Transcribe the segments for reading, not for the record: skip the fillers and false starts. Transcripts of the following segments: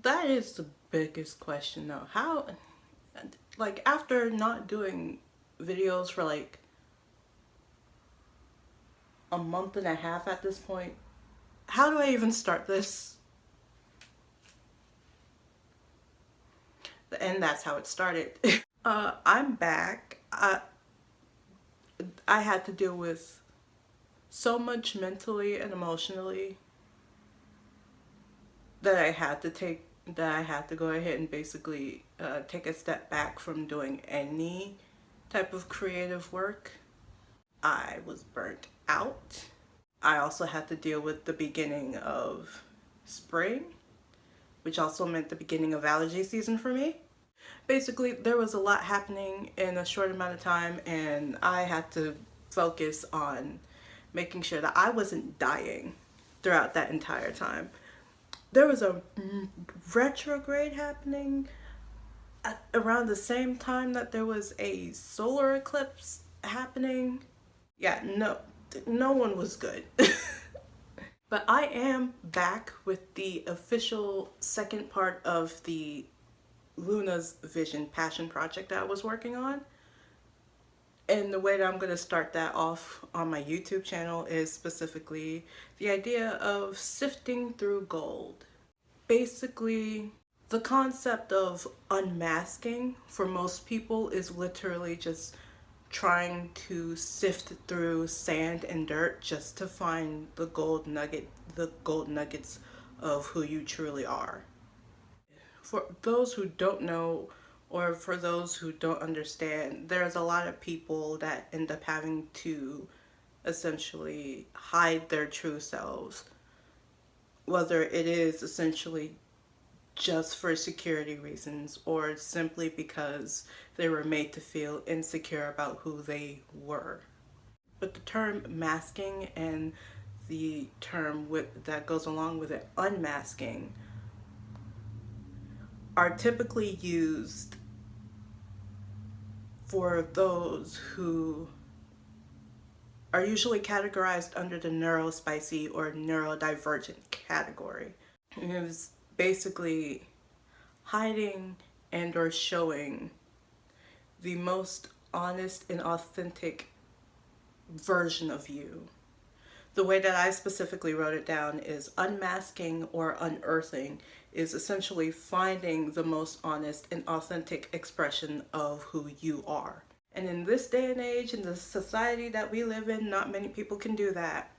That is the biggest question though. How, like, after not doing videos for like a month and a half at this point, how do I even start this? And that's how it started. I'm back. I had to deal with so much mentally and emotionally that I had to go ahead and basically take a step back from doing any type of creative work. I was burnt out. I also had to deal with the beginning of spring, which also meant the beginning of allergy season for me. Basically, there was a lot happening in a short amount of time, and I had to focus on making sure that I wasn't dying throughout that entire time. There was a retrograde happening around the same time that there was a solar eclipse happening. Yeah, no one was good. But I am back with the official second part of the Luna's Vision passion project that I was working on. And the way that I'm going to start that off on my YouTube channel is specifically the idea of sifting through gold. Basically, the concept of unmasking for most people is literally just trying to sift through sand and dirt just to find the gold nuggets of who you truly are. For those who don't know, or for those who don't understand, there's a lot of people that end up having to essentially hide their true selves, whether it is essentially just for security reasons or simply because they were made to feel insecure about who they were. But the term masking and the term that goes along with it, unmasking, are typically used for those who are usually categorized under the neurospicy or neurodivergent category. It is basically hiding and or showing the most honest and authentic version of you. The way that I specifically wrote it down is unmasking or unearthing is essentially finding the most honest and authentic expression of who you are. And in this day and age, in the society that we live in, not many people can do that.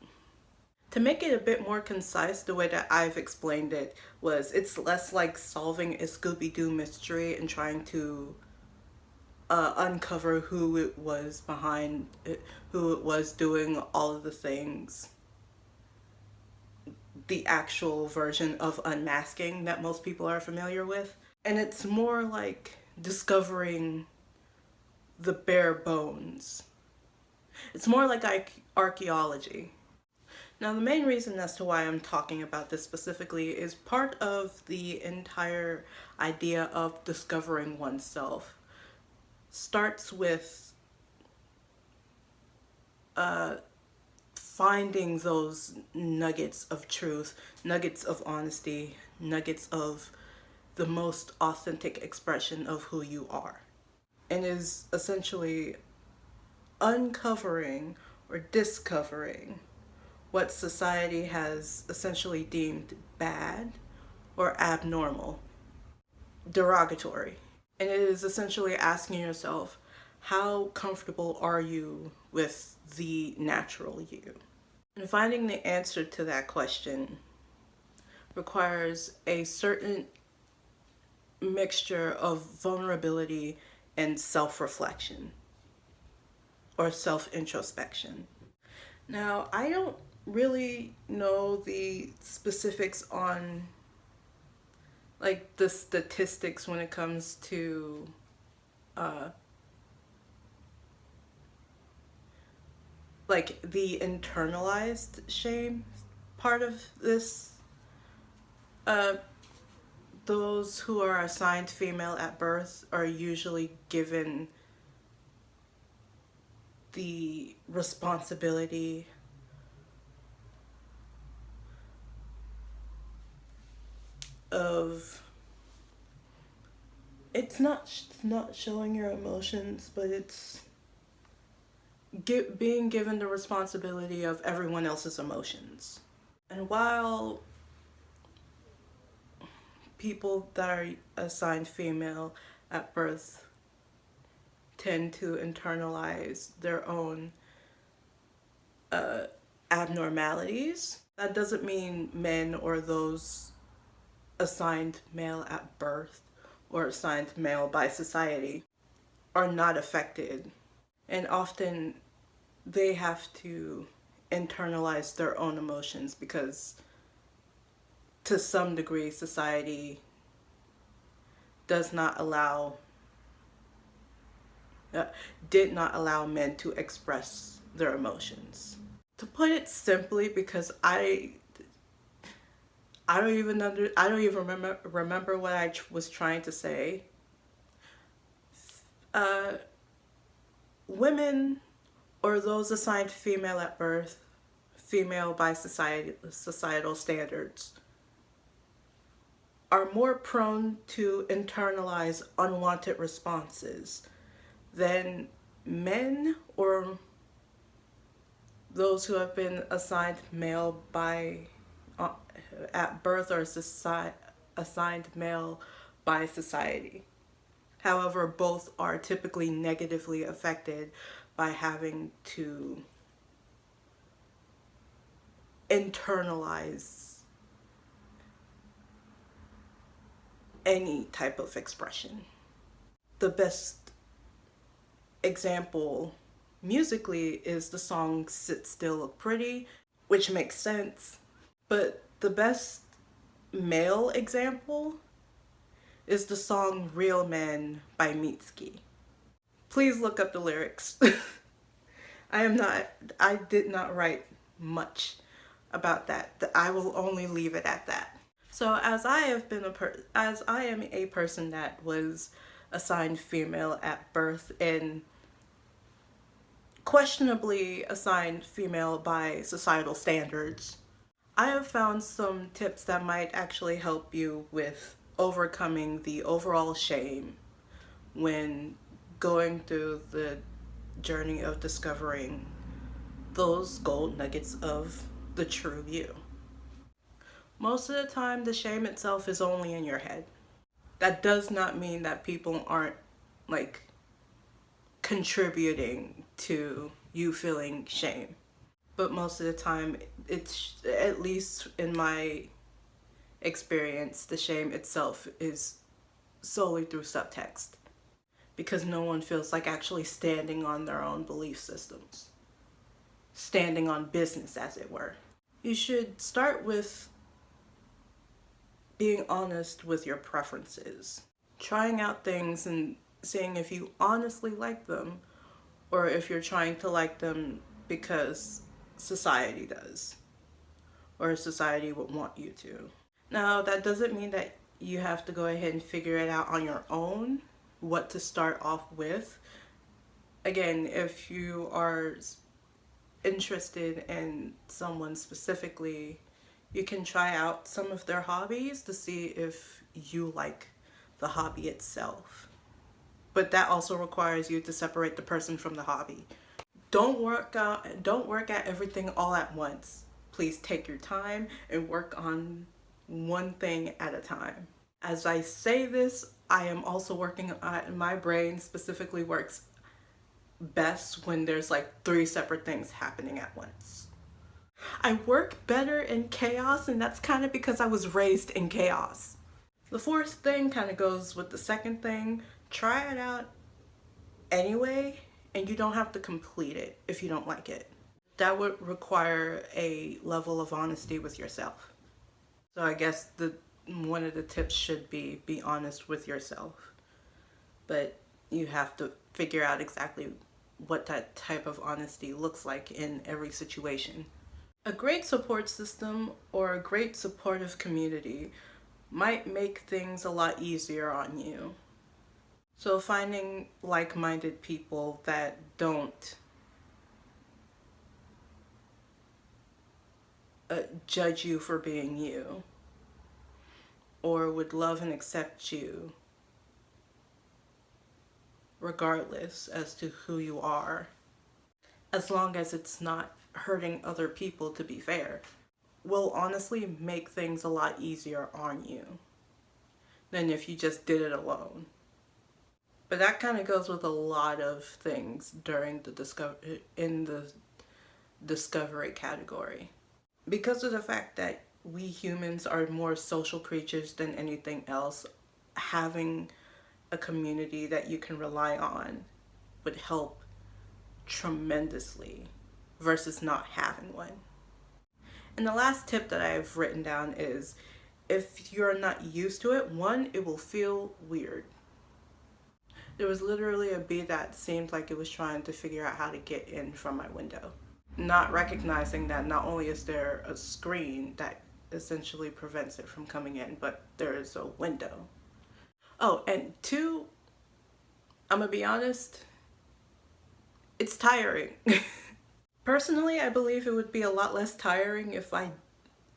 To make it a bit more concise, the way that I've explained it was it's less like solving a Scooby-Doo mystery and trying to uncover who it was behind it, who it was doing all of the things. The actual version of unmasking that most people are familiar with. And it's more like discovering the bare bones. It's more like archaeology. Now, the main reason as to why I'm talking about this specifically is part of the entire idea of discovering oneself starts with finding those nuggets of truth, nuggets of honesty, nuggets of the most authentic expression of who you are. And is essentially uncovering or discovering what society has essentially deemed bad or abnormal, derogatory. And it is essentially asking yourself, how comfortable are you with the natural you? And finding the answer to that question requires a certain mixture of vulnerability and self-reflection or self-introspection. Now, I don't really know the specifics on like the statistics when it comes to like the internalized shame part of this. Those who are assigned female at birth are usually given the responsibility of it's not showing your emotions, but it's being given the responsibility of everyone else's emotions. And while people that are assigned female at birth tend to internalize their own abnormalities, that doesn't mean men or those assigned male at birth or assigned male by society are not affected. And often they have to internalize their own emotions because to some degree society does not allow did not allow men to express their emotions. To put it simply, because I don't even remember what I was trying to say. Women or those assigned female at birth, female by societal standards, are more prone to internalize unwanted responses than men or those who have been assigned male by at birth or assigned male by society. However, both are typically negatively affected by having to internalize any type of expression. The best example musically is the song Sit Still Look Pretty, which makes sense. But the best male example is the song Real Men by Mitski. Please look up the lyrics. I did not write much about that. I will only leave it at that. So as I am a person that was assigned female at birth and questionably assigned female by societal standards, I have found some tips that might actually help you with overcoming the overall shame when going through the journey of discovering those gold nuggets of the true you. Most of the time, the shame itself is only in your head. That does not mean that people aren't like contributing to you feeling shame. But most of the time, it's, at least in my experience, the shame itself is solely through subtext because no one feels like actually standing on their own belief systems, standing on business, as it were. You should start with being honest with your preferences, trying out things and seeing if you honestly like them or if you're trying to like them because society does or society would want you to. Now, that doesn't mean that you have to go ahead and figure it out on your own, what to start off with. Again, if you are interested in someone specifically, you can try out some of their hobbies to see if you like the hobby itself. But that also requires you to separate the person from the hobby. Don't work at everything all at once. Please take your time and work on one thing at a time. As I say this, I am also working on, my brain specifically works best when there's like 3 separate things happening at once. I work better in chaos, and that's kind of because I was raised in chaos. The 4th thing kind of goes with the 2nd thing. Try it out anyway, and you don't have to complete it if you don't like it. That would require a level of honesty with yourself. So I guess one of the tips should be honest with yourself. But you have to figure out exactly what that type of honesty looks like in every situation. A great support system or a great supportive community might make things a lot easier on you. So finding like-minded people that don't judge you for being you or would love and accept you regardless as to who you are, as long as it's not hurting other people, to be fair, will honestly make things a lot easier on you than if you just did it alone. But that kind of goes with a lot of things during the discovery category. Because of the fact that we humans are more social creatures than anything else, having a community that you can rely on would help tremendously versus not having one. And the last tip that I've written down is, if you're not used to it, one, it will feel weird. There was literally a bee that seemed like it was trying to figure out how to get in from my window, not recognizing that not only is there a screen that essentially prevents it from coming in, but there is a window. Oh, and two, I'm gonna be honest, it's tiring. Personally, I believe it would be a lot less tiring if I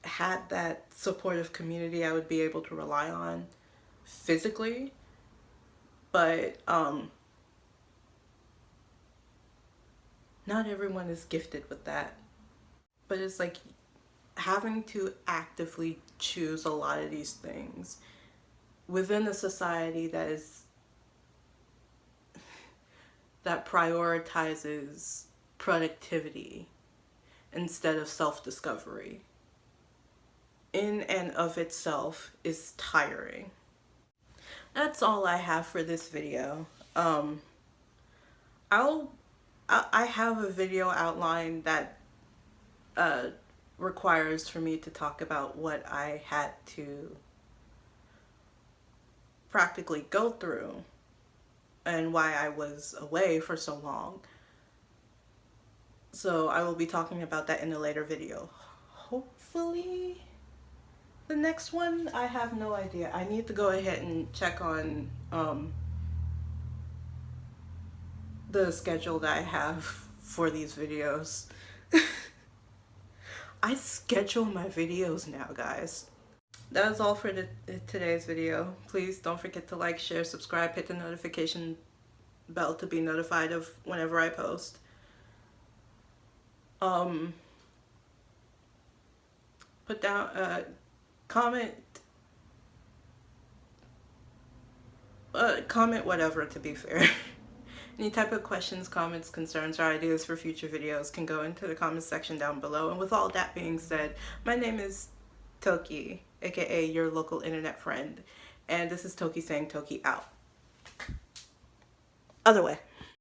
had that supportive community I would be able to rely on physically. But not everyone is gifted with that. But it's like having to actively choose a lot of these things within a society that prioritizes productivity instead of self-discovery, in and of itself is tiring. That's all I have for this video. I have a video outline that requires for me to talk about what I had to practically go through and why I was away for so long. So I will be talking about that in a later video. Hopefully the next one, I have no idea. I need to go ahead and check on the schedule that I have for these videos. I schedule my videos now, guys. That is all for today's video. Please don't forget to like, share, subscribe, hit the notification bell to be notified of whenever I post. Put down, comment whatever, to be fair. Any type of questions, comments, concerns, or ideas for future videos can go into the comments section down below. And with all that being said, my name is Toki, aka your local internet friend. And this is Toki saying Toki out. Other way.